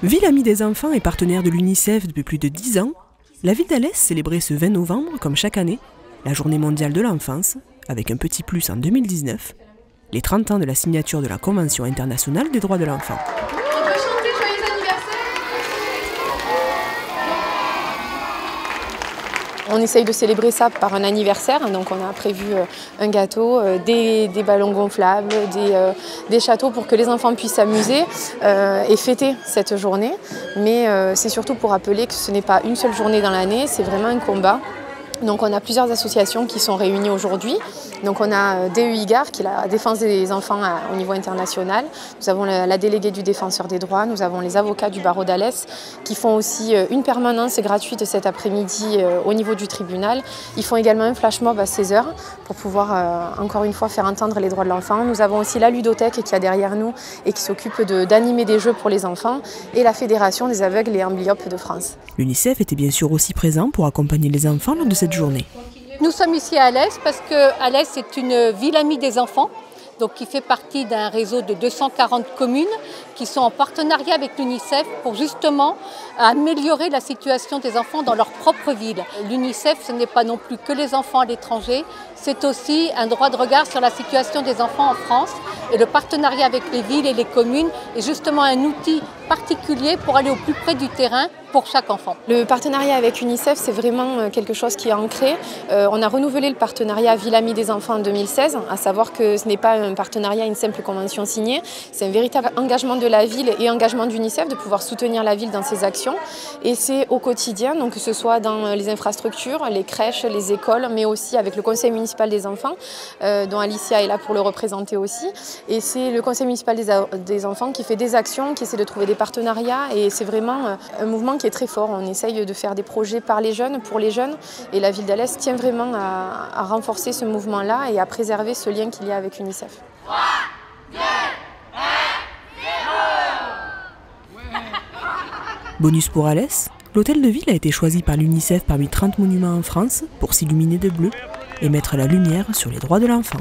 Ville amie des enfants et partenaire de l'UNICEF depuis plus de 10 ans, la ville d'Alès célébrait ce 20 novembre, comme chaque année, la Journée mondiale de l'enfance, avec un petit plus en 2019, les 30 ans de la signature de la Convention internationale des droits de l'enfant. On peut chanter Joyeux anniversaire. On essaye de célébrer ça par un anniversaire, donc on a prévu un gâteau, des ballons gonflables, des châteaux pour que les enfants puissent s'amuser et fêter cette journée. Mais c'est surtout pour rappeler que ce n'est pas une seule journée dans l'année, c'est vraiment un combat. Donc on a plusieurs associations qui sont réunies aujourd'hui. Donc on a DEIGAR, qui est la défense des enfants au niveau international. Nous avons la déléguée du défenseur des droits. Nous avons les avocats du barreau d'Alès qui font aussi une permanence gratuite cet après-midi au niveau du tribunal. Ils font également un flash mob à 16h pour pouvoir encore une fois faire entendre les droits de l'enfant. Nous avons aussi la ludothèque qui est derrière nous et qui s'occupe d'animer des jeux pour les enfants et la Fédération des aveugles et amblyopes de France. L'UNICEF était bien sûr aussi présent pour accompagner les enfants lors de cette journée. Nous sommes ici à Alès parce que Alès est une ville amie des enfants, donc qui fait partie d'un réseau de 240 communes qui sont en partenariat avec l'UNICEF pour justement améliorer la situation des enfants dans leur propre ville. L'UNICEF, ce n'est pas non plus que les enfants à l'étranger, c'est aussi un droit de regard sur la situation des enfants en France. Et le partenariat avec les villes et les communes est justement un outil particulier pour aller au plus près du terrain pour chaque enfant. Le partenariat avec l'UNICEF, c'est vraiment quelque chose qui est ancré. On a renouvelé le partenariat Ville Amie des enfants en 2016, à savoir que ce n'est pas un partenariat, une simple convention signée, c'est un véritable engagement de la ville et engagement d'UNICEF de pouvoir soutenir la ville dans ses actions. Et c'est au quotidien, donc que ce soit dans les infrastructures, les crèches, les écoles, mais aussi avec le conseil municipal des enfants, dont Alicia est là pour le représenter aussi. Et c'est le conseil municipal des enfants qui fait des actions, qui essaie de trouver des partenariats. Et c'est vraiment un mouvement qui est très fort. On essaye de faire des projets par les jeunes, pour les jeunes. Et la ville d'Alès tient vraiment à renforcer ce mouvement-là et à préserver ce lien qu'il y a avec l'UNICEF. 3, 2, 1, 0. Bonus pour Alès, l'hôtel de ville a été choisi par l'UNICEF parmi 30 monuments en France pour s'illuminer de bleu et mettre la lumière sur les droits de l'enfant.